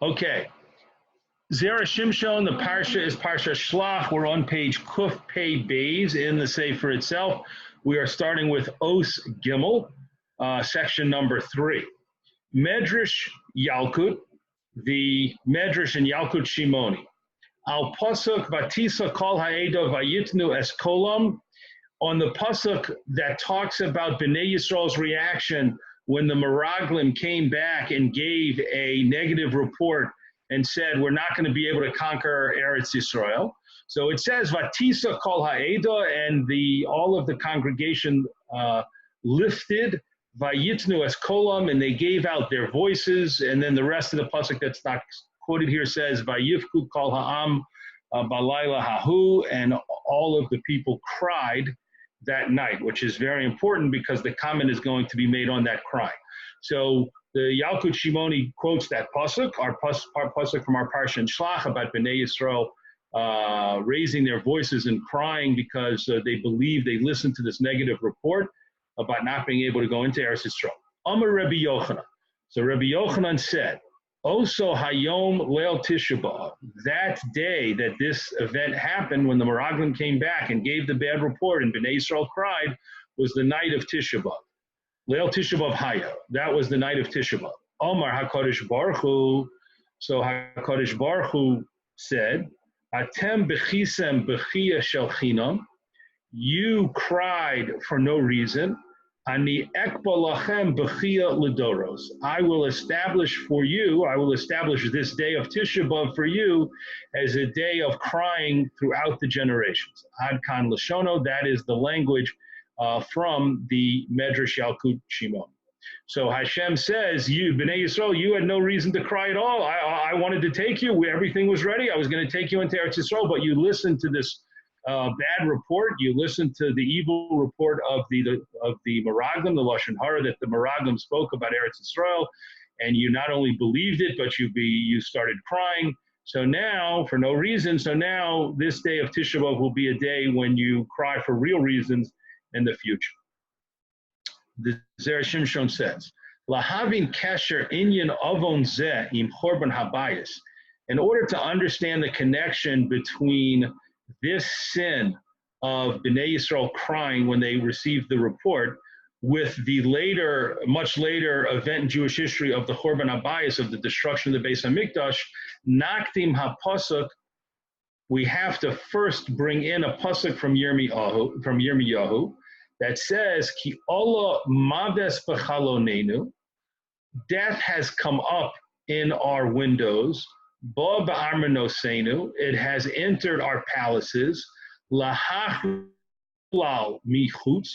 Okay. Zera Shimshon, the Parsha is Parsha Shlach. We're on page Kuf Pei Beis in the sefer itself. We are starting with Os Gimel, section number 3. Medrash Yalkut, the Medrash in Yalkut Shimoni. Al Pasuk Vatisa Kol Ha'edo Vayitnu Eskolam. On the Pasuk that talks about Bnei Yisrael's reaction when the Meraglim came back and gave a negative report and said, we're not going to be able to conquer Eretz Yisrael. So it says, Vatisa Kol Ha'eda, and all of the congregation lifted, Vayitnu Es Kolam, and they gave out their voices. And then the rest of the pasuk that's not quoted here says, Vayivku Kol Ha'am Balayla Hahu, and all of the people cried that night, which is very important because the comment is going to be made on that cry. So the Yalkut Shimoni quotes that pasuk, our pasuk from our Parsha and Shlach about Bnei Yisrael raising their voices and crying because they believe they listened to this negative report about not being able to go into Eretz Yisrael. Amar Rabbi Yochanan. So Rabbi Yochanan said, Oso Hayom Leil Tisha B'Av, that day that this event happened when the Meraglim came back and gave the bad report and Bnei Yisrael cried, was the night of Tisha B'Av. Leil Tisha B'Av Haya, that was the night of Tisha B'Av. Omar HaKadosh Baruch Hu, so HaKadosh Baruch Hu said, Atem Bechisem Bechia Shel Chinam, you cried for no reason. Ani ekba lachem b'chia l'doros. I will establish this day of Tisha B'Av for you as a day of crying throughout the generations. Ad kan lashono, that is the language from the Medrash Yalkut Shimon. So Hashem says, you, Bnei Yisrael, you had no reason to cry at all. I wanted to take you. Everything was ready. I was going to take you into Eretz Yisrael, but you listened to this bad report. You listened to the evil report of the Meraglim, the Lashon Hara that the Meraglim spoke about Eretz Yisrael, and you not only believed it, but you started crying. So now, for no reason, this day of Tisha B'Av will be a day when you cry for real reasons in the future. The Zera Shimshon says, Lahavin kasher inyan avon zeh im chorban habayis. In order to understand the connection between this sin of Bnei Yisrael crying when they received the report with the much later event in Jewish history of the Chorban Habayis, of the destruction of the Beis HaMikdash, Naktim HaPasuk, we have to first bring in a pasuk from Yirmiyahu that says, Ki Allah maves b'chalonenu, death has come up in our windows, Ba ba'armanosenu, it has entered our palaces, lahachlal michutz,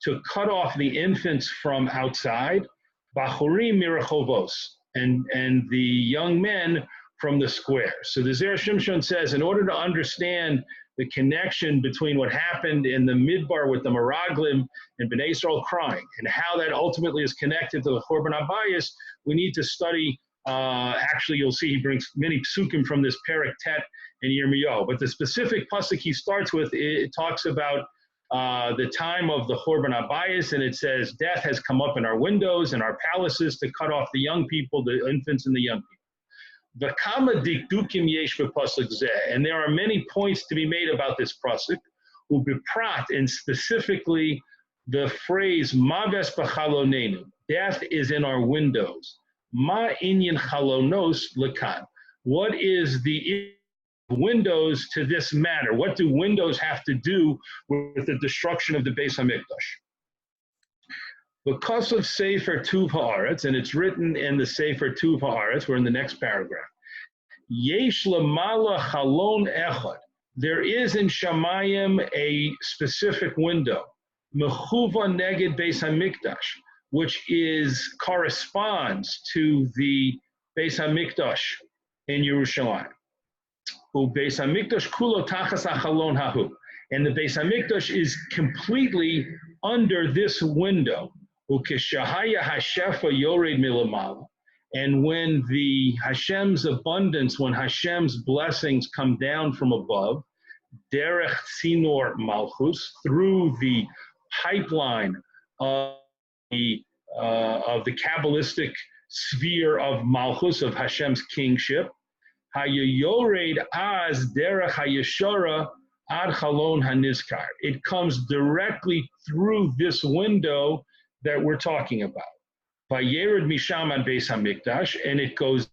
to cut off the infants from outside, bachurim mirachovos, and the young men from the square. So the Zera Shimshon says, in order to understand the connection between what happened in the Midbar with the Meraglim and Bnei Yisrael crying, and how that ultimately is connected to the Chorban Habayis, we need to study. Actually, you'll see he brings many psukim from this Perek Tet and Yirmiyahu. But the specific pasuk he starts with, it talks about the time of the Chorban Habayis, and it says, death has come up in our windows and our palaces to cut off the young people, the infants and the young people. V'kama dikdukim yesh b'pasuk zeh, and there are many points to be made about this pasuk, ubiprat, and specifically the phrase maves b'chalonenu, death is in our windows. Ma inyan chalonos lekan. What is the windows to this matter? What do windows have to do with the destruction of the Beis HaMikdash? Because of Sefer Tuv Haaretz, and it's written in the Sefer Tuv Haaretz, we're in the next paragraph. Yesh lemala chalon echad. There is in Shamayim a specific window. Mechuva neged Beis HaMikdash, which corresponds to the Beis HaMikdash in Yerushalayim. Beis HaMikdash kulo tachas hachalon hahu, and the Beis HaMikdash is completely under this window. Ukeshahaya hashefa yored milamala, and when the Hashem's abundance, when Hashem's blessings come down from above, derech sinor malchus, through the pipeline of the Kabbalistic sphere of Malchus, of Hashem's kingship. Hayored az derech hayeshara ad chalon hanizkar. It comes directly through this window that we're talking about. Vayered misham ad Beis Hamikdash, and it goes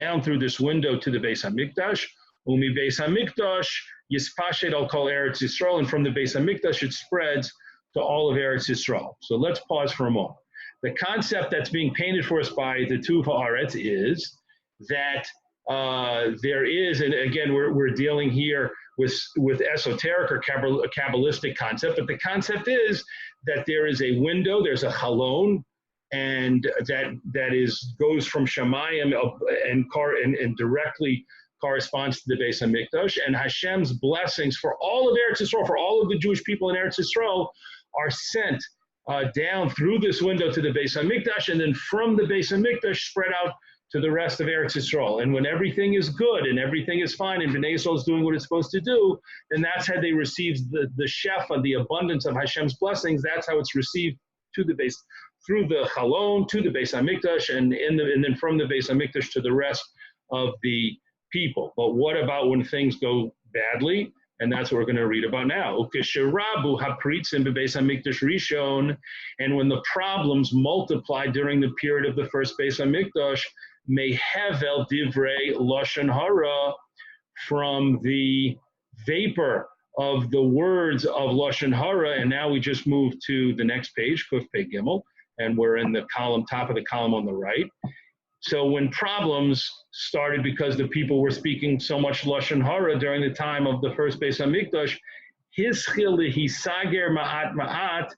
down through this window to the Beis Hamikdash. Umi Beis Hamikdash yispashet al kol Eretz Yisrael, and from the Beis Hamikdash it spreads to all of Eretz Yisrael. So let's pause for a moment. The concept that's being painted for us by the Tuv Haaretz is that there is, and again we're dealing here with esoteric or Kabbalistic concept, but the concept is that there is a window, there's a chalon, and that is goes from Shemayim and directly corresponds to the Beis Hamikdash, and Hashem's blessings for all of Eretz Yisrael, for all of the Jewish people in Eretz Yisrael, are sent down through this window to the Beis Hamikdash, and then from the Beis Hamikdash spread out to the rest of Eretz Yisrael. And when everything is good and everything is fine and Bnei Yisrael is doing what it's supposed to do, then that's how they receive the shefa, the abundance of Hashem's blessings. That's how it's received to the base, through the Chalon to the Beis Hamikdash, and then from the Beis Hamikdash to the rest of the people. But what about when things go badly? And that's what we're going to read about now. And when the problems multiplied during the period of the first Beis Hamikdash, mehevel divrei lashon hara, from the vapor of the words of lashon hara. And now we just move to the next page, Kuf Pei Gimel, and we're in the column, top of the column on the right. So when problems started because the people were speaking so much lashon hara during the time of the first Beis Hamikdash, hischil hisager ma'at ma'at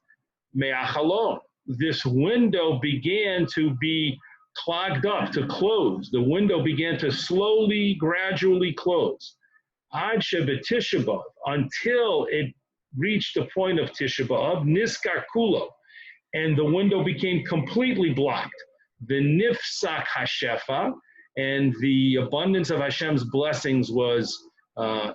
me'achalon. This window began to be clogged up, to close. The window began to slowly, gradually close. Ad shebetisha b'av, until it reached the point of Tisha B'av, niskar kulo, and the window became completely blocked. The nifsak hashefa, and the abundance of Hashem's blessings was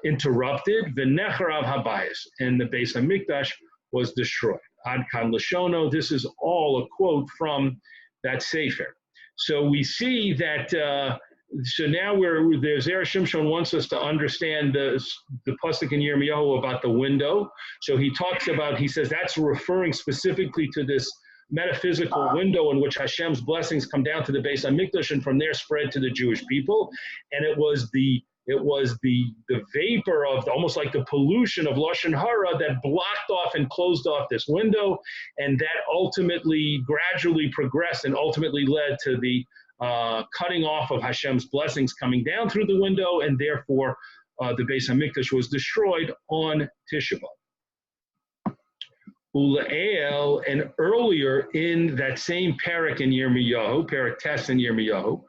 interrupted. The necharav habayis, and the Beis Hamikdash was destroyed. Ad kan lashono. This is all a quote from that sefer. So we see that. So now there's Zera Shimshon wants us to understand the pasuk in Yirmiyahu about the window. So he says that's referring specifically to this metaphysical window in which Hashem's blessings come down to the Beis Hamikdash and from there spread to the Jewish people. And it was the vapor of almost like the pollution of lashon hara that blocked off and closed off this window, and that ultimately gradually progressed and ultimately led to the cutting off of Hashem's blessings coming down through the window, and therefore the Beis Hamikdash was destroyed on Tisha B'av. Ula'el, and earlier in that same parak in Yirmiyahu, parak Tes in Yirmiyahu,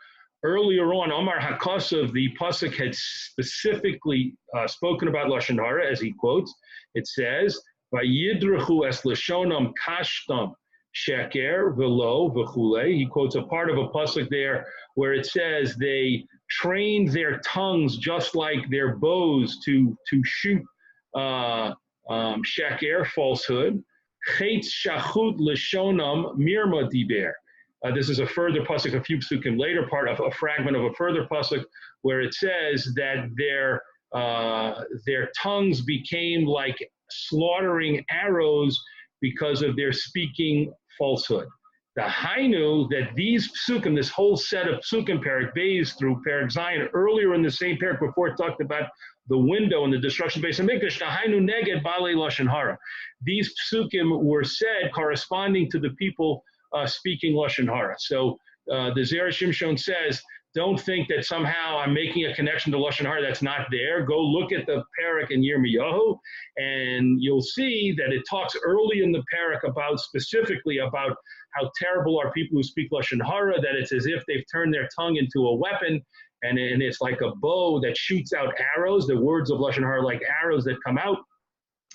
earlier on, Omar HaKosov, the pasuk had specifically spoken about lashon hara, as he quotes. It says, "Vayidrechu es lashonam kashtam sheker velo v'chule." He quotes a part of a pasuk there where it says they trained their tongues just like their bows to shoot sheker, falsehood. Chetz shachut lashonam mirma diber. This is a further pasuk, a few psukim later, part of a fragment of a further pasuk where it says that their tongues became like slaughtering arrows because of their speaking falsehood. The Hainu, that these psukim, this whole set of psukim, Parak Beis through Parak Zion, earlier in the same parak before it talked about the window and the destruction of Beis Hamikdash, the Hainu neged balei lashon hara. These psukim were said corresponding to the people speaking lashon hara. So the Zera Shimshon says, don't think that somehow I'm making a connection to lashon hara that's not there. Go look at the parak in Yirmiyahu, and you'll see that it talks early in the parak specifically about how terrible are people who speak lashon hara. That it's as if they've turned their tongue into a weapon, and it's like a bow that shoots out arrows. The words of lashon hara are like arrows that come out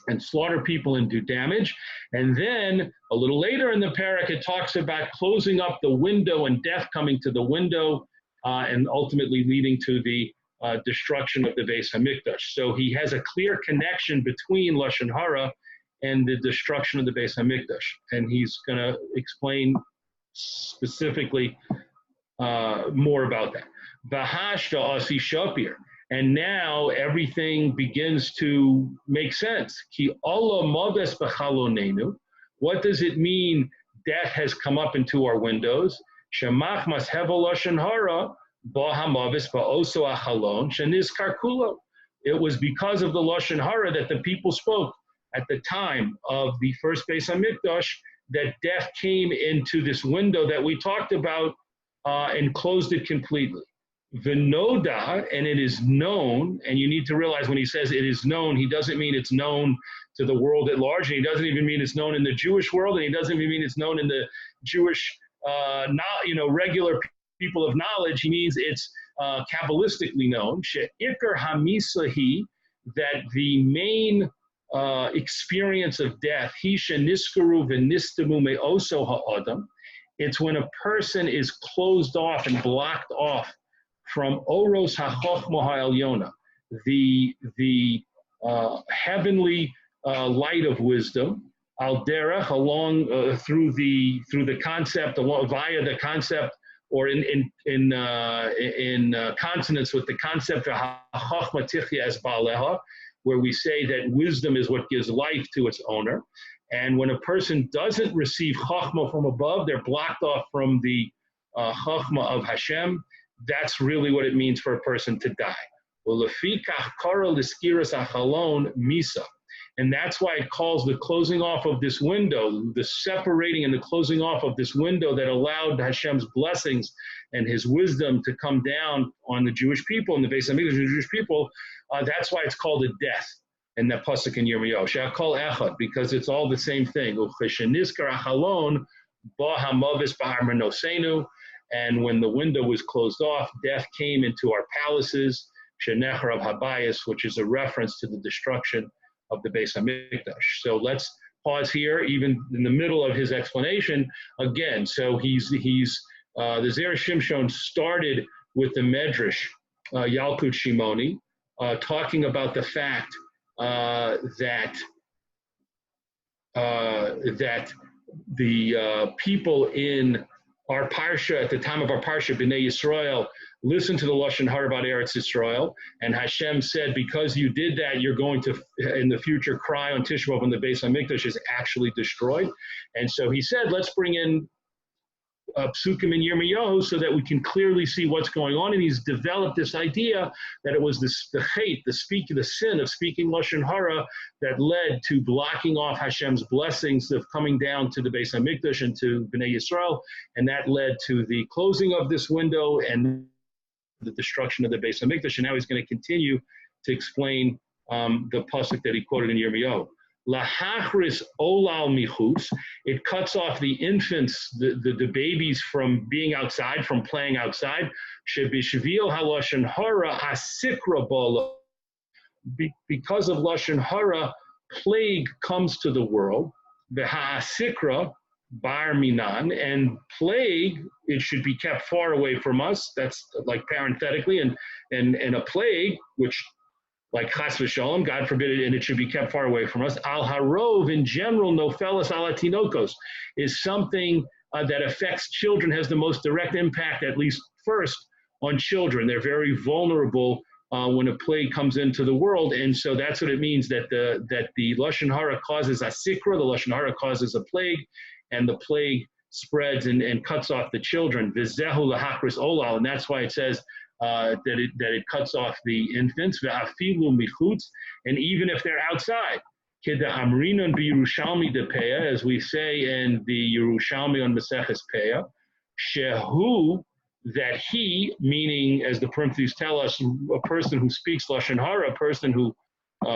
and slaughter people and do damage. And then a little later in the parak, it talks about closing up the window and death coming to the window, and ultimately leading to the destruction of the Beis Hamikdash. So he has a clear connection between lashon hara and the destruction of the Beis Hamikdash, and he's going to explain specifically more about that. Vahashta asi shapir. And now everything begins to make sense. Ki Allah maves b'chalonenu. What does it mean? Death has come up into our windows. Shemach mas hevel lashon hara b'hamaves ba'oso achalon sheniz karkulo. It was because of the lashon hara that the people spoke at the time of the first Beis Hamikdash that death came into this window that we talked about and closed it completely. Vinoda, and it is known, and you need to realize when he says it is known, he doesn't mean it's known to the world at large, and he doesn't even mean it's known in the Jewish world, and he doesn't even mean it's known in the Jewish, regular people of knowledge. He means it's Kabbalistically known. She'ikar hamisahi, that the main experience of death, he sheniskaru v'nistamu me'oso ha'adam. It's when a person is closed off and blocked off from Oros HaChochma HaElyona, the heavenly light of wisdom, al derech, along through the concept, via the concept, or in consonance with the concept of HaChochma Tichya es Ba'aleha, where we say that wisdom is what gives life to its owner. And when a person doesn't receive Chochma from above, they're blocked off from the Chochma of Hashem. That's really what it means for a person to die. And that's why it calls the closing off of this window, the separating and the closing off of this window that allowed Hashem's blessings and his wisdom to come down on the Jewish people and the Beis Hamikdash, the Jewish people. That's why it's called a death in the pasuk in Yirmiyahu. She'akol echad, because it's all the same thing. And when the window was closed off, death came into our palaces, Shenechar of Habayis, which is a reference to the destruction of the Beis Hamikdash. So let's pause here, even in the middle of his explanation. Again, so the Zera Shimshon started with the Medrash, Yalkut Shimoni, talking about the fact that the people in our Parsha, at the time of our Parsha, Bnei Yisrael, listened to the Lashon Hara about Eretz Yisrael, and Hashem said, because you did that, you're going to, in the future, cry on Tisha B'Av when the Beis HaMikdash is actually destroyed. And so he said, let's bring in Psukim in Yirmiyahu so that we can clearly see what's going on. And he's developed this idea that it was the sin of speaking Lashon Hara that led to blocking off Hashem's blessings of coming down to the Beis HaMikdash and to Bnei Yisrael, and that led to the closing of this window and the destruction of the Beis HaMikdash. And now he's going to continue to explain the pasuk that he quoted in Yirmiyahu. Lahachris olal michutz, it cuts off the infants, the babies, from being outside, from playing outside. Shebishvil halashon hara asikra bala, because of lashon hara, plague comes to the world. V'ha'asikra bar minan, and plague, it should be kept far away from us. That's like parenthetically, and a plague, which, like chas v'shalom, God forbid it, and it should be kept far away from us. Al harov, in general, nofelas ala tinokos, is something that affects children, has the most direct impact, at least first, on children. They're very vulnerable when a plague comes into the world, and so that's what it means, that the lashon hara causes a sikra, the lashon hara causes a plague, and the plague spreads and cuts off the children. V'zehu lahachris olal, and that's why it says that it cuts off the infants, ve'afilu michutz, and even if they're outside, kida amrinon b'Yerushalmi de Peah, as we say in the Yerushalmi on Maseches Peah, shehu, that he, meaning, as the parentheses tell us, a person who speaks lashon hara, a person who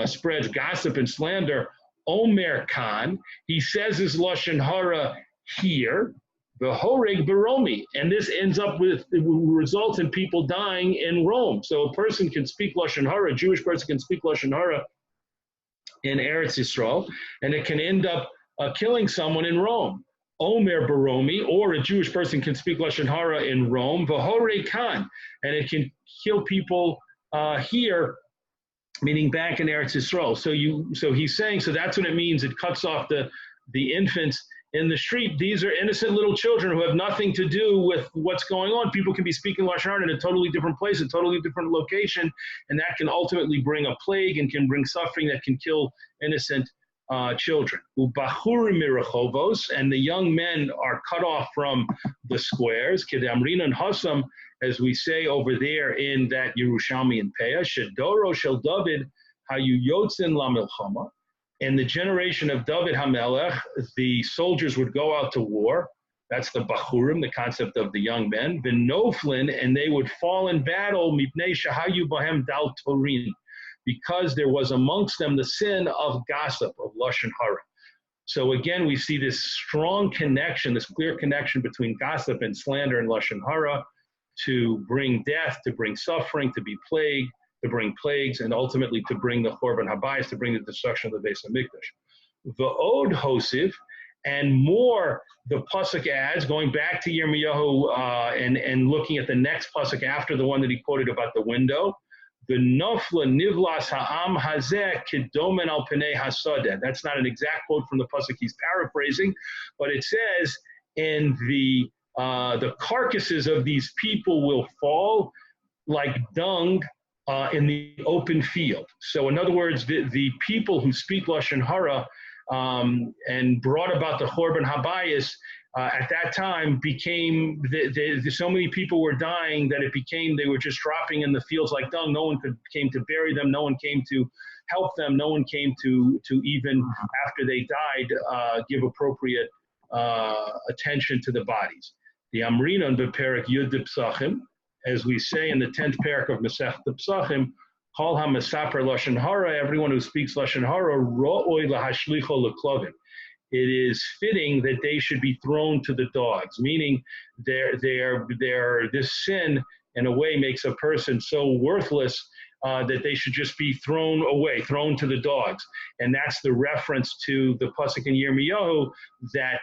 spreads gossip and slander, omer kan, he says his lashon hara here, the horeg baromi, and this ends up with, it results in people dying in Rome. So a person can speak lashon hara, a Jewish person can speak lashon hara in Eretz Yisrael, and it can end up killing someone in Rome. Omer baromi, or a Jewish person can speak lashon hara in Rome, v'horeg kan, and it can kill people here, meaning back in Eretz Yisrael. So he's saying, so that's what it means. It cuts off the infants in the street, these are innocent little children who have nothing to do with what's going on. People can be speaking Lashon Hara in a totally different place, a totally different location, and that can ultimately bring a plague and can bring suffering that can kill innocent children. Ubachurim mirachovos, and the young men are cut off from the squares. Kedamrin and Hassam, as we say over there in that Yerushalmi and Peah, Shedoro Shel David Hayu Yotzin La Milchama. In the generation of David HaMelech, the soldiers would go out to war. That's the Bachurim, the concept of the young men. V'noflin, and they would fall in battle, Mipnei Shahayu Bahem Dal Torin, because there was amongst them the sin of gossip, of Lashon Hara. So again, we see this strong connection, this clear connection between gossip and slander and Lashon Hara to bring death, to bring suffering, to be plagued, to bring plagues, and ultimately to bring the Chorban Habayis, to bring the destruction of the Beis HaMikdash. V'od Hosif, and more the pasuk adds, going back to Yirmiyahu and looking at the next pasuk after the one that he quoted about the window, the Nofla Nivlas Ha'am Hazeh Kidomen Al Pnei Hasadeh. That's not an exact quote from the pasuk, he's paraphrasing, but it says, in the carcasses of these people will fall like dung in the open field. So in other words, the people who speak Lashon Hara and brought about the Chorban Habayis at that time became, so many people were dying that it became, they were just dropping in the fields like dung. No one came to bury them. No one came to help them. No one came to even after they died give appropriate attention to the bodies. The Amrinon Beperik Yud Psachim, as we say in the 10th parak of Masechet Psachim, Kol HaMesaper Lashon Hara, everyone who speaks Lashon Hara, Ro'oi Lahashlicho Leklovim. It is fitting that they should be thrown to the dogs, meaning this sin in a way makes a person so worthless that they should just be thrown away, thrown to the dogs. And that's the reference to the pasuk in Yirmiyahu that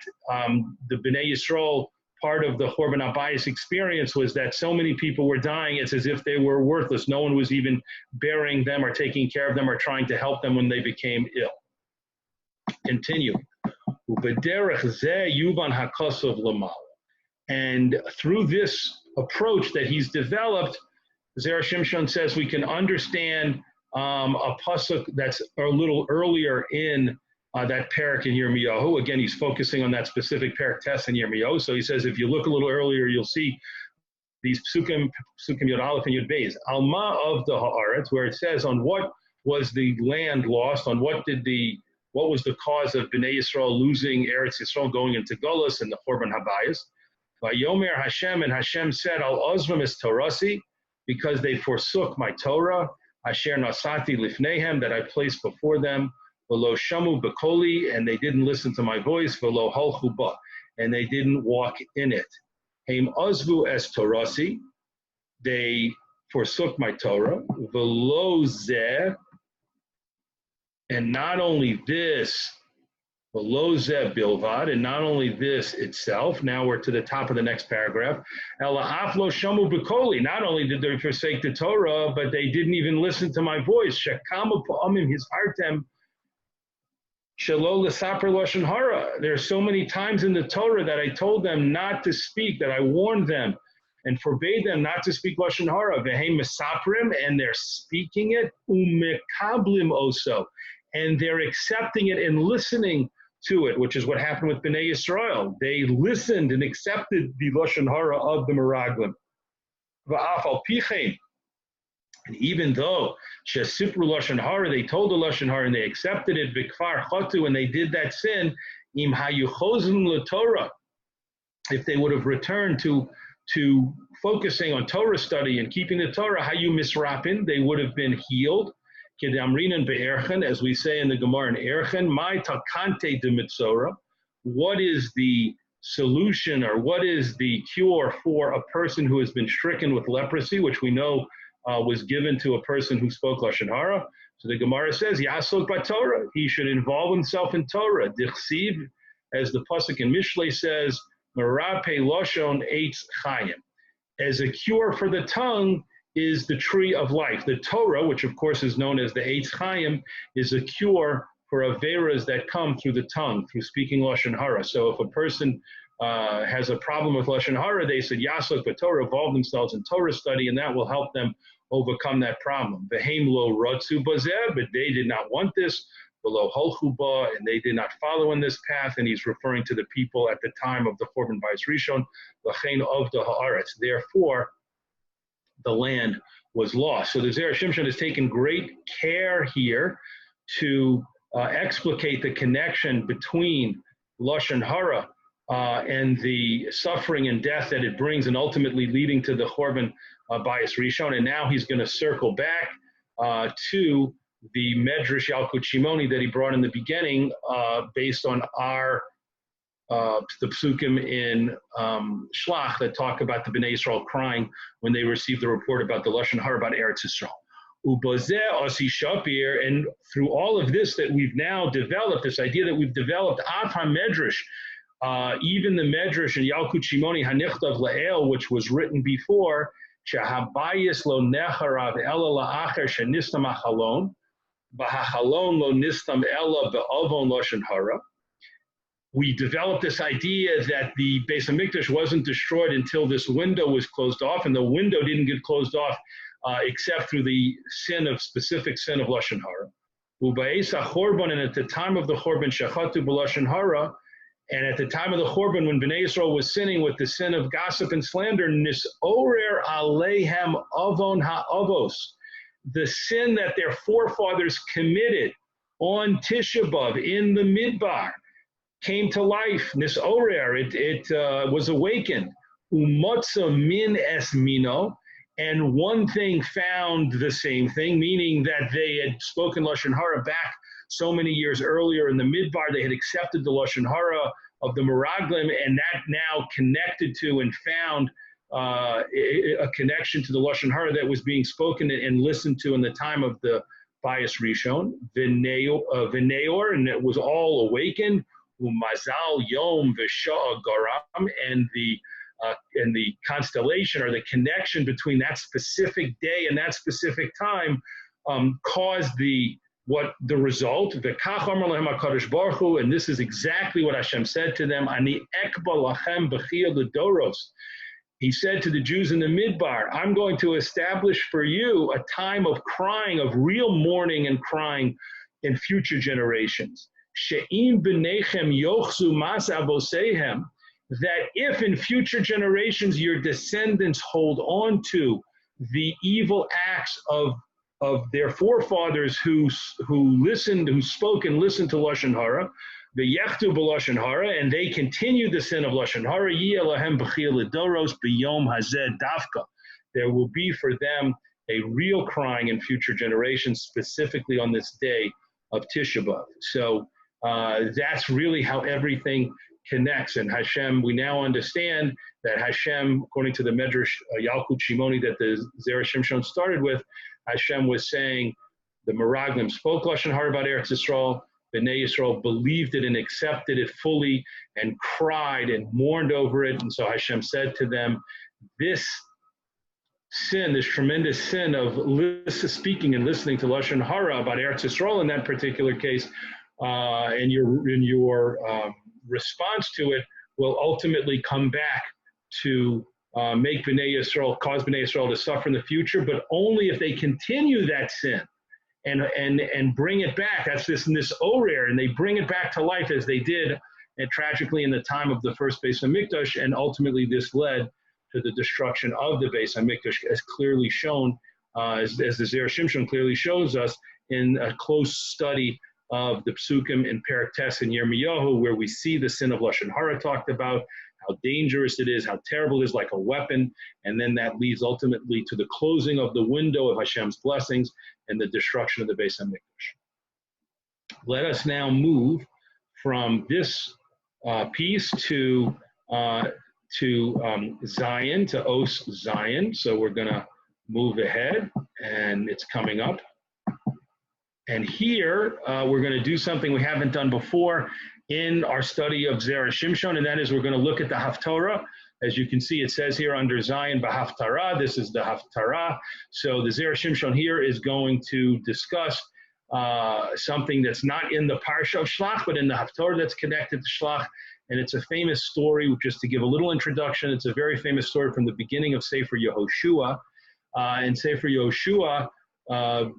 the Bnei Yisrael, part of the Chorban Habayis experience was that so many people were dying, it's as if they were worthless. No one was even burying them or taking care of them or trying to help them when they became ill. Continuing. And through this approach that he's developed, Zera Shimshon says we can understand a pasuk that's a little earlier in that parak in Yirmiyahu. Again, he's focusing on that specific parak test in Yirmiyahu. So he says, if you look a little earlier, you'll see these psukim Yud Aleph and Yud Beis. Alma of the Haaretz, where it says on what was the land lost, on what was the cause of Bnei Yisrael losing Eretz Yisrael, going into Golus and the Chorban Habayis. Vayomer Hashem, and Hashem said, Al Ozvam es Torasi, because they forsook my Torah, Asher Nasati Lifnehem, that I placed before them, V'lo shamu b'koli, and they didn't listen to my voice, V'lo halchu ba, and they didn't walk in it. Heim ozvu es torasi, they forsook my Torah, V'lo zeh, and not only this, V'lo zeh bilvad, and not only this itself, now we're to the top of the next paragraph, Ela af lo shamu b'koli, not only did they forsake the Torah, but they didn't even listen to my voice, Shekama pa'amim his hartem, Shalol l'saper lashon hara. There are so many times in the Torah that I told them not to speak, that I warned them and forbade them not to speak lashon hara. V'heim mesaprim, and they're speaking it. Umekablim oso, and they're accepting it and listening to it, which is what happened with Bnei Yisrael. They listened and accepted the lashon hara of the meraglim. V'af al pichein. And even though Shesipru Lashon Hara, they told the Lashon Hara and they accepted it, Vikfar Chotu, and they did that sin, Im Hayuchozim LaTorah, if they would have returned to focusing on Torah study and keeping the Torah, Hayu Misrapin, they would have been healed. Kedamrinan Be'erchen, as we say in the Gemara in Erchen, Mai Takante de Mitzora, what is the solution or what is the cure for a person who has been stricken with leprosy, which we know was given to a person who spoke Lashon Hara. So the Gemara says, Yasok b'Torah, he should involve himself in Torah. Dichsiv, as the pasuk in Mishlei says, Merape Lashon Eitz Chayim. As a cure for the tongue is the tree of life. The Torah, which of course is known as the Eitz Chayim, is a cure for averas that come through the tongue, through speaking Lashon Hara. So if a person has a problem with Lashon Hara, they said Yasok v'Torah, involve themselves in Torah study, and that will help them overcome that problem. V'heim lo rotzu bazeh, but they did not want this. V'lo holchu ba, and they did not follow in this path. And he's referring to the people at the time of the Churban Bayis Rishon. V'chein avda haaretz. Therefore, the land was lost. So the Zera Shimshon has taken great care here to explicate the connection between Lashon Hara and the suffering and death that it brings, and ultimately leading to the Churban Bayis Rishon. And now he's going to circle back to the Medrash Yalkut Shimoni that he brought in the beginning, based on our the psukim in Shlach that talk about the Bnei Yisrael crying when they received the report about the Lashon Hara about Eretz Yisrael. And through all of this that we've now developed, this idea that we've developed, Av HaMedrash, even the Medrash in Yalkut Shimoni Hanichtav La'el, which was written before, Shehabayis lo necharav ela la'acher shenistam achalon, b'hachalon lo nistam ela be'avon Lashon Hara. We developed this idea that the Beis HaMikdash wasn't destroyed until this window was closed off, and the window didn't get closed off except through the specific sin of Lashon Hara. U'ba'es ha'chorban, and at the time of the Chorban, shechatu b'Lashon Hara, and at the time of the Chorban, when Bnei Yisrael was sinning with the sin of gossip and slander, nisorer aleihem avon ha'avos, the sin that their forefathers committed on Tisha B'Av in the Midbar, came to life. Nisorer, it was awakened. Umotza min esmino, and one thing found the same thing, meaning that they had spoken Lashon Hara back so many years earlier in the Midbar. They had accepted the Lashon Hara of the Meraglim, and that now connected to and found a connection to the Lashon Hara that was being spoken and listened to in the time of the Bayis Rishon, V'neor, and it was all awakened. Umazal Yom V'Sha'a Garam, and the constellation, or the connection between that specific day and that specific time, caused the result. V'kach amar lahem HaKadosh Baruch Hu, and this is exactly what Hashem said to them. Ani ekba lachem b'chiyah l'doros. He said to the Jews in the Midbar, I'm going to establish for you a time of crying, of real mourning and crying in future generations. She'im b'nechem yochzu mas avosehem, that if in future generations your descendants hold on to the evil acts of their forefathers who listened, who spoke and listened to Lashon Hara, the yechtu b'Lashon Hara, and they continue the sin of Lashon Hara, yeh lahem b'chiyah l'doros b'yom hazeh dafka, there will be for them a real crying in future generations, specifically on this day of Tisha B'Av. So that's really how everything connects. And Hashem, we now understand that Hashem, according to the Medrash Yalkut Shimoni that the Zera Shimshon started with, Hashem was saying the Meraglim spoke Lashon Hara about Eretz Yisrael, Bnei Yisrael believed it and accepted it fully and cried and mourned over it. And so Hashem said to them, this sin, this tremendous sin of speaking and listening to Lashon Hara about Eretz Yisrael in that particular case, and your response to it will ultimately come back to make Bnei Yisrael, cause Bnei Yisrael to suffer in the future, but only if they continue that sin and bring it back. That's this orer, and they bring it back to life as they did, and tragically in the time of the first Beis HaMikdash, and ultimately this led to the destruction of the Beis HaMikdash, as clearly shown, as the Zera Shimshon clearly shows us in a close study of the psukim in Perek Tes and Yirmiyahu, where we see the sin of Lashon Hara talked about, how dangerous it is, how terrible it is, like a weapon, and then that leads ultimately to the closing of the window of Hashem's blessings and the destruction of the Beis HaMikdash. Let us now move from this piece to Zion, to Os Zion. So we're going to move ahead, and it's coming up. And here we're going to do something we haven't done before in our study of Zera Shimshon, and that is we're going to look at the Haftarah. As you can see, it says here under Zion B'Haftarah, this is the Haftarah. So the Zera Shimshon here is going to discuss something that's not in the Parsha of Shlach, but in the Haftorah that's connected to Shlach. And it's a famous story, just to give a little introduction. It's a very famous story from the beginning of Sefer Yehoshua. In Sefer Yehoshua,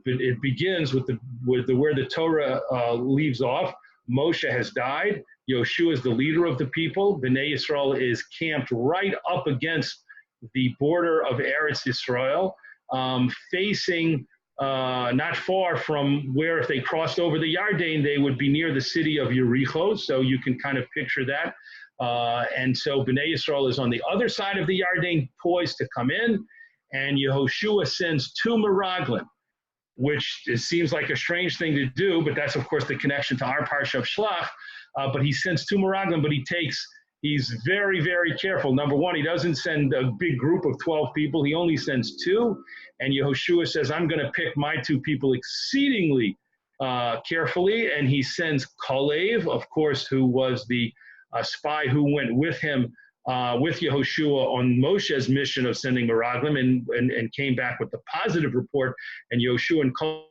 it begins with where the Torah leaves off. Moshe has died. Yehoshua is the leader of the people. Bnei Yisrael is camped right up against the border of Eretz Yisrael, facing not far from where, if they crossed over the Yarden, they would be near the city of Yericho. So you can kind of picture that. And so Bnei Yisrael is on the other side of the Yarden, poised to come in. And Yehoshua sends two meraglim, which it seems like a strange thing to do, but that's, of course, the connection to our Parsha of Shlach. But he sends two meraglim, but he's very, very careful. Number one, he doesn't send a big group of 12 people. He only sends two. And Yehoshua says, I'm going to pick my two people exceedingly carefully. And he sends Kalev, of course, who was the spy who went with him, with Yehoshua on Moshe's mission of sending meraglim, and came back with the positive report. And Yehoshua and Kalev,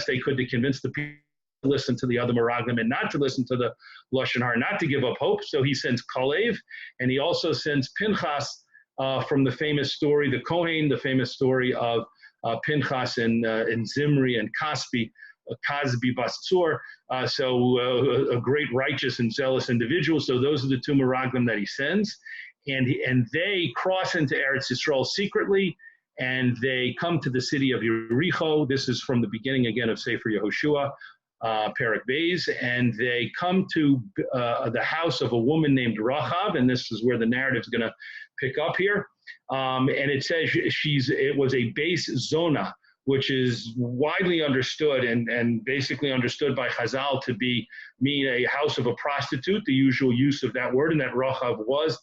they could to convince the people to listen to the other meraglim and not to listen to the Lashon Hara, not to give up hope. So he sends Kalev, and he also sends Pinchas from the famous story, the Kohen, the famous story of Pinchas and Zimri and Kasbi Bastzur. So a great righteous and zealous individual. So those are the two meraglim that he sends, and they cross into Eretz Yisrael secretly, and they come to the city of Yericho. This is from the beginning again of Sefer Yehoshua, Perek Beis, and they come to the house of a woman named Rachav, and this is where the narrative is going to pick up here. And it says it was a base zona, which is widely understood and basically understood by Chazal to mean a house of a prostitute, the usual use of that word, and that Rachav was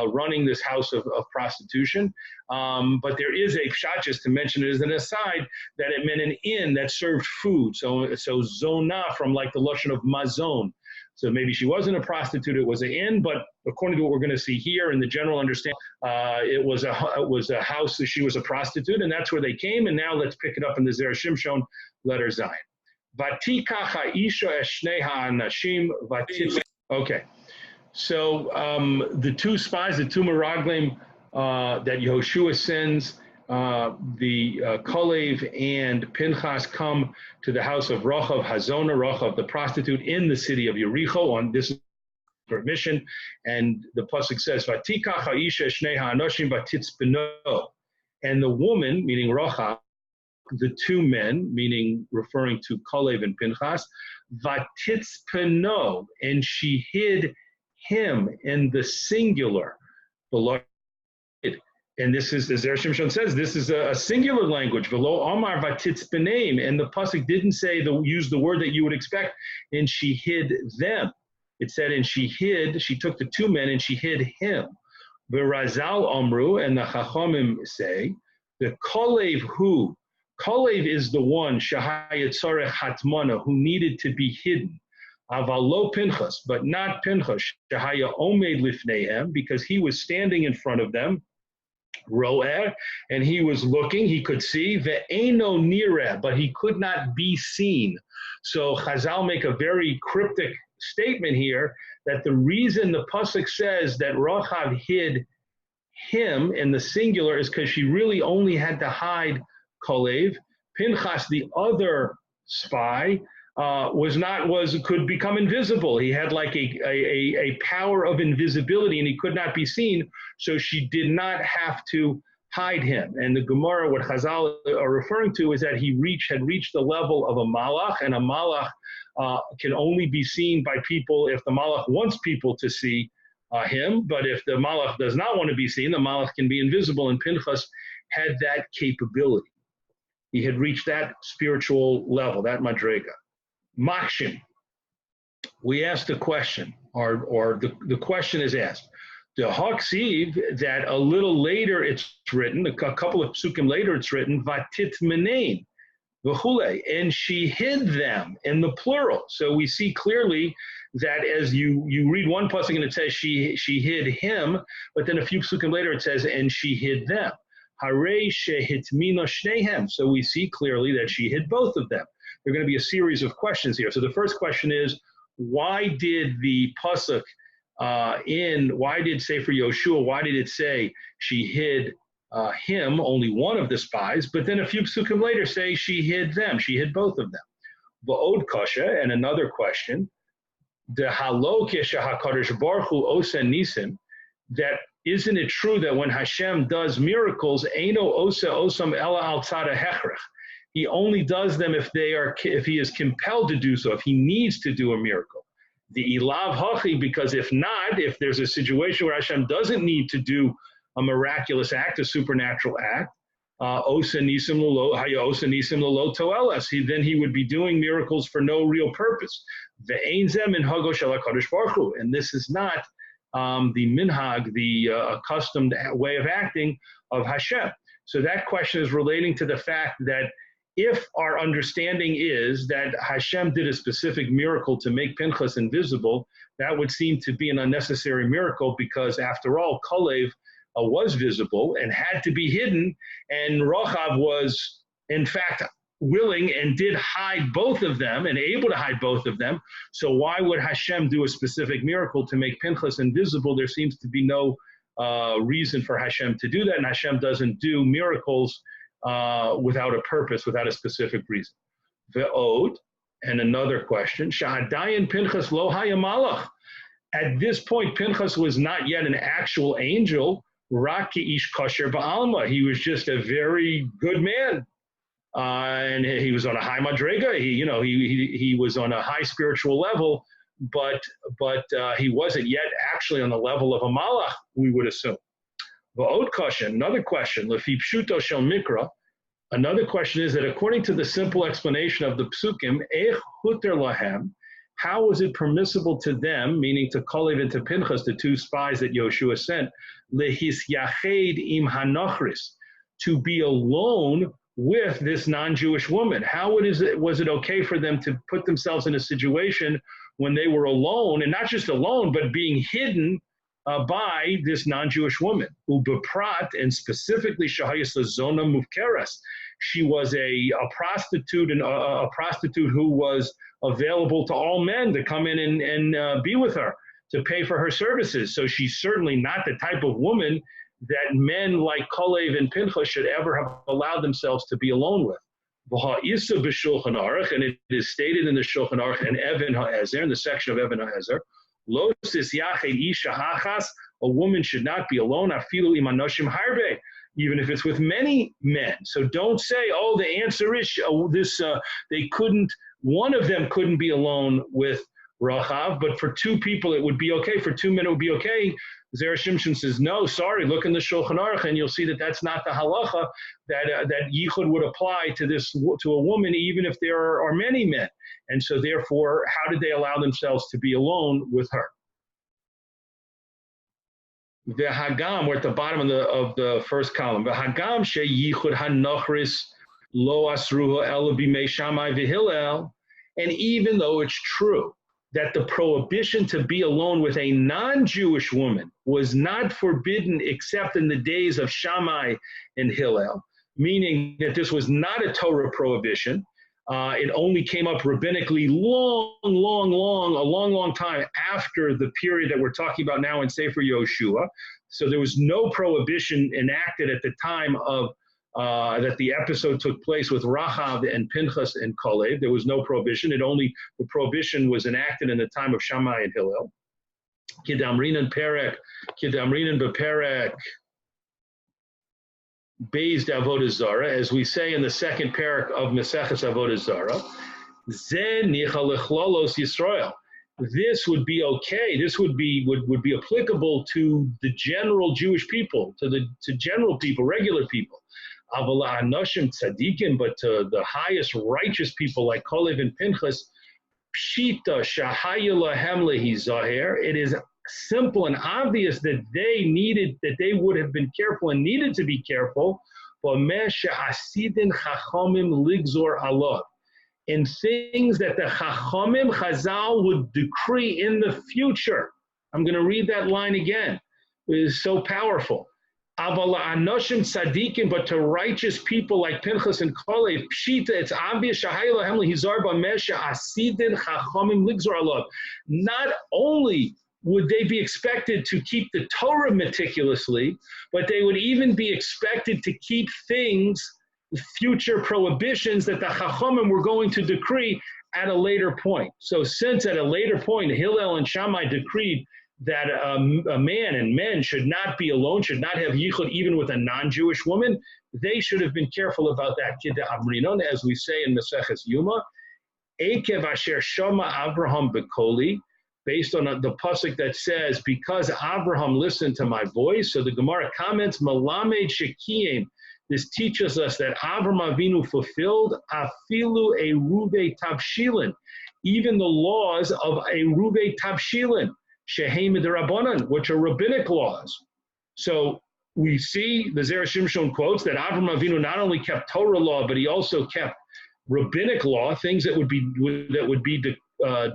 running this house of prostitution. But there is a pshat, just to mention it as an aside, that it meant an inn that served food. So zona from like the Lashon of mazon. So maybe she wasn't a prostitute, it was an inn, but according to what we're going to see here in the general understanding, it was a house that she was a prostitute, and that's where they came. And now let's pick it up in the Zera Shimshon, letter Zion. Vatikach ha'isha es shnei ha'anashim vatit. Okay. So the two spies, the two meraglim that Yehoshua sends, the Kalev and Pinchas come to the house of Rachav Hazona, Rachav the prostitute, in the city of Yericho on this mission. And the pasuk says, "Vatikach ha'isha shnei ha'anoshim vatitzpeno," and the woman, meaning Rachav, the two men, meaning referring to Kalev and Pinchas, vatitzpeno, and she hid him in the singular. And this is, as Zera Shimshon says, this is a singular language. Velo Omar vatitzpeneim, and the pasuk didn't use the word that you would expect, and she hid them. It said, and she took the two men and she hid him. V'razal Omru, and the Chachamim say, the Kalev is the one, Shahayat Tzarech Hatmana, who needed to be hidden. Avalo Pinchas, but not Pinchas, Shahaya Omed Lifnehem, because he was standing in front of them, Roer, and he was looking, he could see, Ve'eno Nireh, but he could not be seen. So Chazal make a very cryptic statement here that the reason the pasuk says that Rachav hid him in the singular is because she really only had to hide Pinchas, the other spy, could become invisible. He had like a power of invisibility, and he could not be seen. So she did not have to hide him. And the Gemara, what Chazal are referring to, is that he had reached the level of a malach, and a malach can only be seen by people if the malach wants people to see him. But if the malach does not want to be seen, the malach can be invisible. And Pinchas had that capability. He had reached that spiritual level, that madrega. Makshim. We asked a question, or the question is asked. The Haksiv, that a little later it's written, a couple of psukim later it's written, Vatit menein, v'chule, and she hid them in the plural. So we see clearly that as you read one pasuk and it says she hid him, but then a few psukim later it says, and she hid them. Harei shehitmina shnehem. So we see clearly that she hid both of them. there are going to be a series of questions here. So the first question is, why did the pasuk why did Sefer Yoshua, why did it say she hid him, only one of the spies, but then a few psukim later say she hid them, she hid both of them. V'od kasha, and another question, the halok HaKadosh Baruch Hu osa nisim, that isn't it true that when Hashem does miracles, eino osa osam ela al tzad hechrech, he only does them if he is compelled to do so, if he needs to do a miracle. The ilav hachi, because if not, if there's a situation where Hashem doesn't need to do a miraculous act, a supernatural act, osa nisim lelo toelas, then he would be doing miracles for no real purpose. Ve'ein zeh minhago shel HaKadosh Baruch Hu, and this is not the minhag, the accustomed way of acting of Hashem. So that question is relating to the fact that if our understanding is that Hashem did a specific miracle to make Pinchas invisible, that would seem to be an unnecessary miracle, because after all, Kalev was visible and had to be hidden, and Rochav was in fact willing and did hide both of them and able to hide both of them. So why would Hashem do a specific miracle to make Pinchas invisible? There seems to be no reason for Hashem to do that, and Hashem doesn't do miracles without a purpose, without a specific reason. Ve'od, and another question, Shahadayan Pinchas lo haya malach. At this point, Pinchas was not yet an actual angel. Raki ish kasher ba'alma. He was just a very good man, and he was on a high madrega. He was on a high spiritual level, but he wasn't yet actually on the level of a malach, we would assume. V'od kasha, another question, lefi pshuto shel mikra. Another question is that according to the simple explanation of the psukim, ech huter lahem, how was it permissible to them, meaning to Kalev and to Pinchas, the two spies that Yoshua sent, lehisyached im hanochris, to be alone with this non-Jewish woman? How was it okay for them to put themselves in a situation when they were alone, and not just alone, but being hidden by this non-Jewish woman? Ubeprat, and specifically shahayis lezona mufkeres. She was a prostitute, and a prostitute who was available to all men to come in and be with her, to pay for her services. So she's certainly not the type of woman that men like Kalev and Pinchas should ever have allowed themselves to be alone with. And it is stated in the Shulchan Aruch and Even HaEzer, in the section of Even HaEzer, Lo tisyached isha hachas, a woman should not be alone, afilu im anoshim harbe, even if it's with many men. So don't say, oh, the answer is they couldn't, one of them couldn't be alone with Rachav, but for two people it would be okay, for 2 men it would be okay. Zera Shimshon says, no, sorry, look in the Shulchan Aruch and you'll see that that's not the halacha, that yichud would apply to a woman even if there are many men. And so therefore, how did they allow themselves to be alone with her? The Hagam, we're at the bottom of the first column. The Hagam she yichud hanochris lo asruha ela bimei Shammai v'Hillel. And even though it's true that the prohibition to be alone with a non-Jewish woman was not forbidden except in the days of Shammai and Hillel, meaning that this was not a Torah prohibition. It only came up rabbinically a long time after the period that we're talking about now in Sefer Yoshua. So there was no prohibition enacted at the time of that the episode took place with Rachav and Pinchas and Kalev. There was no prohibition. The prohibition was enacted in the time of Shammai and Hillel. Kidamrinan beperek Beis Avodah Zara, as we say in the second parak of Maseches Avodah Zara, Ze nicha lechlalos Yisrael. This would be okay. This would be applicable to the general Jewish people, to general people, regular people. Avala anoshim tzadikim, but to the highest righteous people like Kalev and Pinchas, pshita shahaya lahem lehi zaher. It is simple and obvious that they would have been careful and needed to be careful in things that the Chachamim Chazal would decree in the future. I'm going to read that line again. It is so powerful. Aval anoshim tzadikim, but to righteous people like Pinchas and Kalev, pshita, it's obvious. Shahayla hemli hizar b'mesha asidin chachamim ligzor alav. Not only would they be expected to keep the Torah meticulously, but they would even be expected to keep things, future prohibitions that the chachamim were going to decree at a later point. So since at a later point, Hillel and Shammai decreed that a man and men should not be alone, should not have yichud even with a non-Jewish woman, they should have been careful about that. Kidda Amrinon, as we say in Maseches Yuma, Ekev asher shama Abraham bekoli, based on the pasuk that says, because Abraham listened to my voice. So the Gemara comments, Malamed Shekiyim, this teaches us that Avraham Avinu fulfilled afilu a ruve tabshilin, even the laws of a ruve tabshilin, shehem d'Rabbanan, which are rabbinic laws. So we see the Zera Shimshon quotes that Avraham Avinu not only kept Torah law, but he also kept rabbinic law, things that would be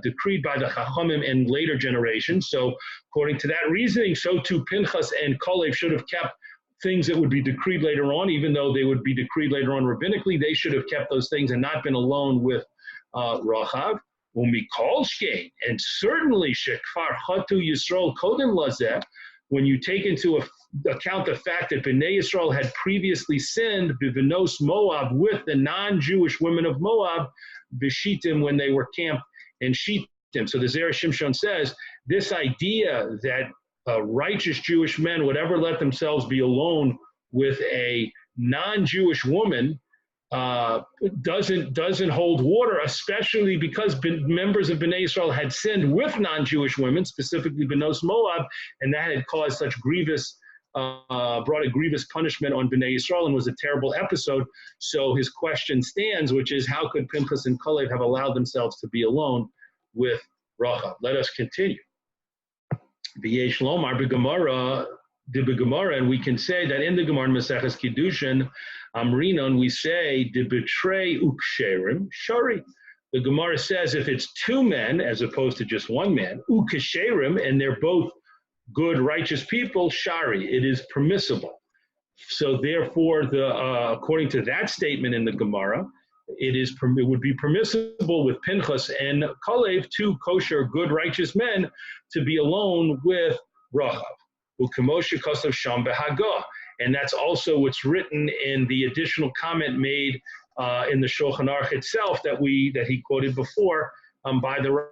decreed by the Chachamim in later generations. So according to that reasoning, so too Pinchas and Kalev should have kept things that would be decreed later on, even though they would be decreed later on rabbinically. They should have kept those things and not been alone with Rachav. Umikol shkein, and certainly shekfar chatu Yisrael kodem lazeh, when you take into account the fact that Bnei Yisrael had previously sinned bivinos Moab with the non-Jewish women of Moab, b'shitim, when they were camped in Shittim. So the Zera Shimshon says this idea that righteous Jewish men would ever let themselves be alone with a non-Jewish woman doesn't hold water, especially because members of Bnei Yisrael had sinned with non-Jewish women, specifically Benos Moab, and that had caused such brought a grievous punishment on Bnei Yisrael and was a terrible episode. So his question stands, which is, how could Pinchas and Kalev have allowed themselves to be alone with Rachav? Let us continue. V'yesh lomar b'gemara, and we can say that in the Gemara in Maseches Kiddushin, Amrinon, we say, de betray uksherim shari. The Gemara says if it's two men as opposed to just one man, ukesherim, and they're both good, righteous people, shari, it is permissible. So therefore, according to that statement in the Gemara, it would be permissible with Pinchas and Kalev, two kosher, good, righteous men, to be alone with Rachav. Ukemoshe kosav sham behagah. And that's also what's written in the additional comment made in the Shulchan Aruch itself that he quoted before by the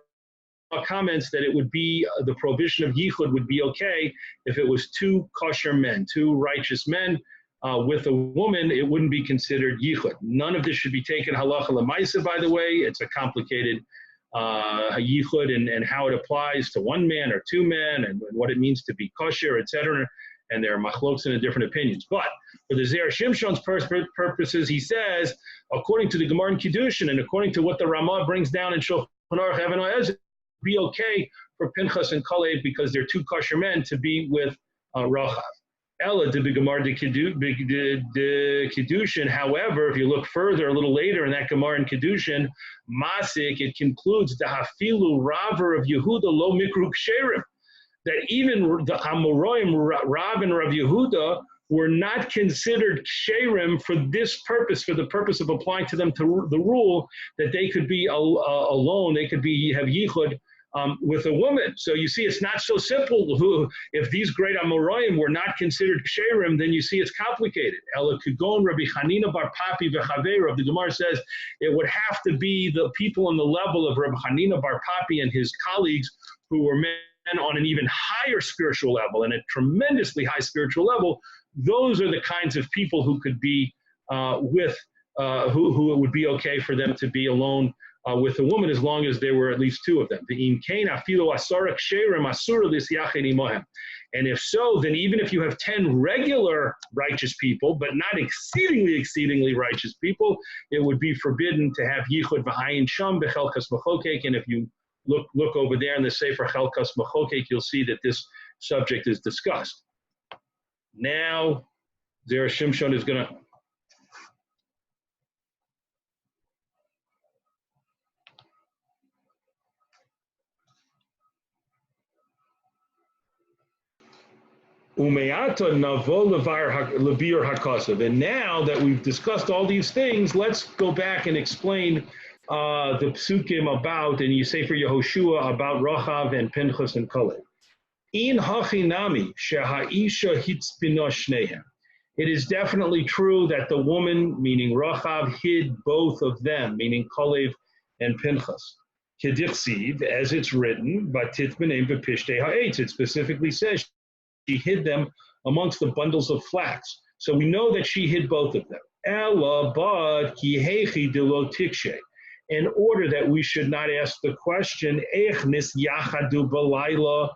comments, that it would be the prohibition of yichud would be okay if it was two kosher men, two righteous men with a woman. It wouldn't be considered yichud. None of this should be taken halacha l'maisa, by the way. It's a complicated yichud and how it applies to one man or two men and what it means to be kosher, etc. And there are machloks and different opinions. But for the Zera Shimshon's purposes, he says, according to the Gemara in Kiddushin and according to what the Ramah brings down in Shulchan Aruch, it would be okay for Pinchas and Kalev, because they're two kosher men, to be with Rachav. Ella de Gemara de Kiddushin. However, if you look further a little later in that Gemara in Kiddushin, Masik, it concludes the Hafilu Raver of Yehuda lo mikru ksherim, that even the Amoraim, Rav and Rav Yehuda, were not considered ksherim for this purpose, for the purpose of applying to them to the rule that they could be alone, they could have yichud with a woman. So you see, it's not so simple. If these great Amoraim were not considered ksherim, then you see it's complicated. Ela Kugon Rabbi Hanina Bar Papi v'Chaveirav, the Gemara says it would have to be the people on the level of Rabbi Hanina Bar Papi and his colleagues who were men on an even higher spiritual level and a tremendously high spiritual level. Those are the kinds of people who could be who it would be okay for them to be alone with a woman, as long as there were at least two of them. And if so, then even if you have 10 regular righteous people, but not exceedingly righteous people, it would be forbidden to have yichud v'ayin sham bechelkas machokek. And if you look over there in the sefer chelkas machokek, you'll see that this subject is discussed. Now, Zera Shimshon is going to... Umeata navo lebiur hakasav. And now that we've discussed all these things, let's go back and explain the psukim about, and you say for Yehoshua, about Rachav and Pinchas and Kalev. In hachinami shehaisha hitzpino shnehem. It is definitely true that the woman, meaning Rachav, hid both of them, meaning Kalev and Pinchas. Kedichsiv, as it's written, batit b'neim v'pishtei ha'etz. It specifically says she hid them amongst the bundles of flax. So we know that she hid both of them. Ella bad ki hechi de lo tikshe. In order that we should not ask the question, Ech nis yachadu balayla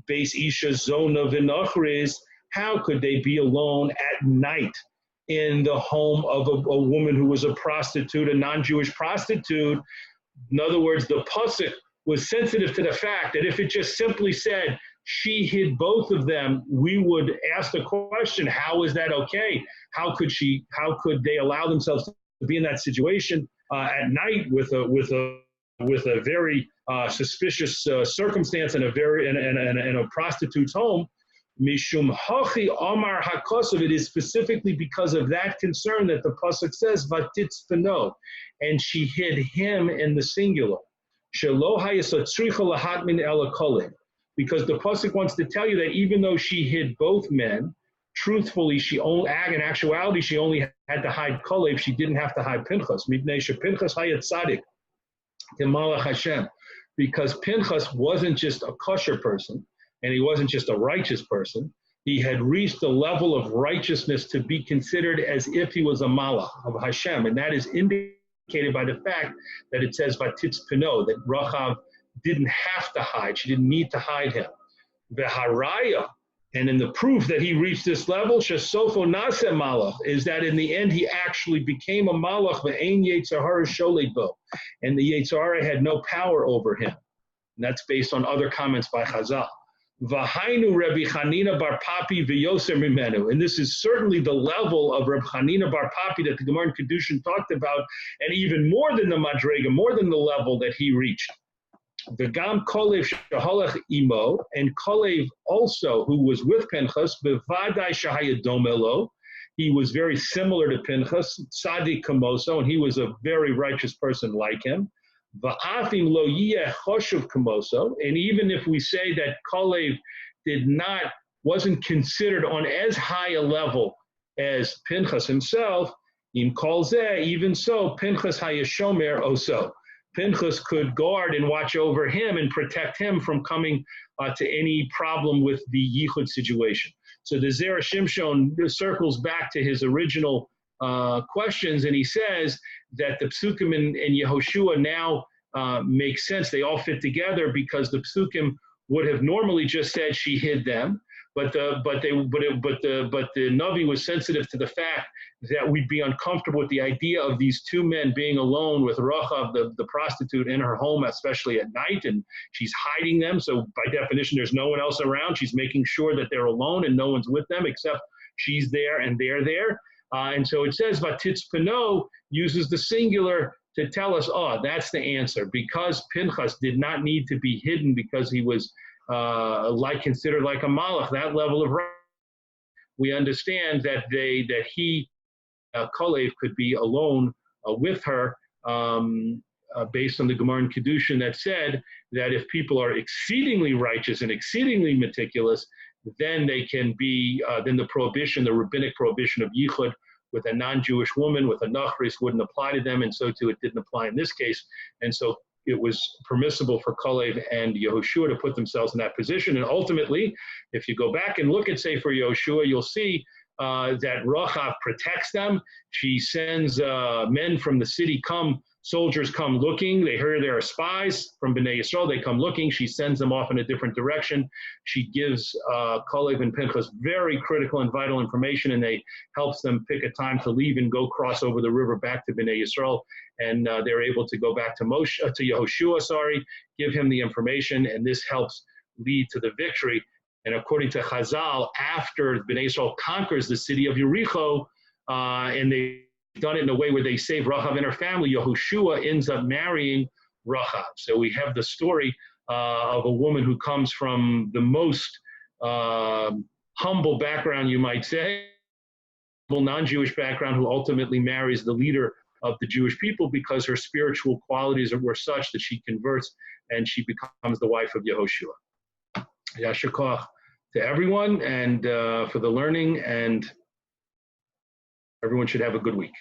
beis isha zona v'nachris, how could they be alone at night in the home of a woman who was a prostitute, a non-Jewish prostitute? In other words, the pasuk was sensitive to the fact that if it just simply said she hid both of them, we would ask the question, how is that okay? How could they allow themselves to be in that situation at night with a very suspicious circumstance and a prostitute's home? Mishum hachi amar hakosov. It is specifically because of that concern that the pasuk says vatitz pano, and she hid him in the singular. Shelo hayasatzricha lahatmin ela kolim. Because the pasuk wants to tell you that even though she hid both men, truthfully, in actuality, she only had to hide Kalev. She didn't have to hide Pinchas. Mipnei shepinchas hayat tzadik kemalach Hashem. Because Pinchas wasn't just a kosher person, and he wasn't just a righteous person. He had reached the level of righteousness to be considered as if he was a malach of Hashem. And that is indicated by the fact that it says vatitz pino, that Rachav didn't have to hide. She didn't need to hide him. V'haraya, and in the proof that he reached this level, shesofo nase malach, is that in the end he actually became a malach, ve'ein yetzahara sholed bo, and the Yetzirah had no power over him. And that's based on other comments by Chazal. V'hainu Rabbi Chanina bar Papi v'yoser mimenu, and this is certainly the level of Rabbi Chanina bar Papi that the Gemara in Kedushin talked about, and even more than the Madrega, more than the level that he reached. The Gam Kolev Shahalach Imo, and Kolev also, who was with Pinchas, Bevadai Shahaya Domelo, he was very similar to Pinchas, Tzadi Kamoso, and he was a very righteous person like him. Va'afim lo yiyeh choshuv kamoso, and even if we say that Kolev wasn't considered on as high a level as Pinchas himself, im kol zeh, even so, Pinchas hayashomer oso. Pinchas could guard and watch over him and protect him from coming to any problem with the yichud situation. So the Zera Shimshon circles back to his original questions, and he says that the psukim in Yehoshua now make sense. They all fit together because the psukim would have normally just said she hid them, but the Navi was sensitive to the fact that we'd be uncomfortable with the idea of these two men being alone with Rachav, the prostitute, in her home, especially at night, and she's hiding them. So by definition, there's no one else around. She's making sure that they're alone and no one's with them except she's there and they're there. And so it says, Vatitz Pano uses the singular to tell us, that's the answer. Because Pinchas did not need to be hidden because he was considered like a malach, that level of right. We understand that he, Kolev, could be alone with her based on the Gemara in Kedushin that said that if people are exceedingly righteous and exceedingly meticulous, then they can be, then the rabbinic prohibition of yichud with a non-Jewish woman, with a nachris, wouldn't apply to them, and so too it didn't apply in this case. And so it was permissible for Kolev and Yehoshua to put themselves in that position. And ultimately, if you go back and look at Sefer Yehoshua, you'll see that Rachav protects them. She sends men from the city soldiers come looking. They hear there are spies from Bnei Yisrael. They come looking. She sends them off in a different direction. She gives Kolev and Pinchas very critical and vital information, and they helps them pick a time to leave and go cross over the river back to Bnei Yisrael. And they're able to go back to Yehoshua, give him the information, and this helps lead to the victory. And according to Chazal, after Bnei Yisrael conquers the city of Yericho, and they've done it in a way where they save Rachav and her family, Yehoshua ends up marrying Rachav. So we have the story of a woman who comes from the most humble background, you might say, non-Jewish background, who ultimately marries the leader of the Jewish people because her spiritual qualities were such that she converts and she becomes the wife of Yehoshua. Yasher koach to everyone and for the learning, and everyone should have a good week.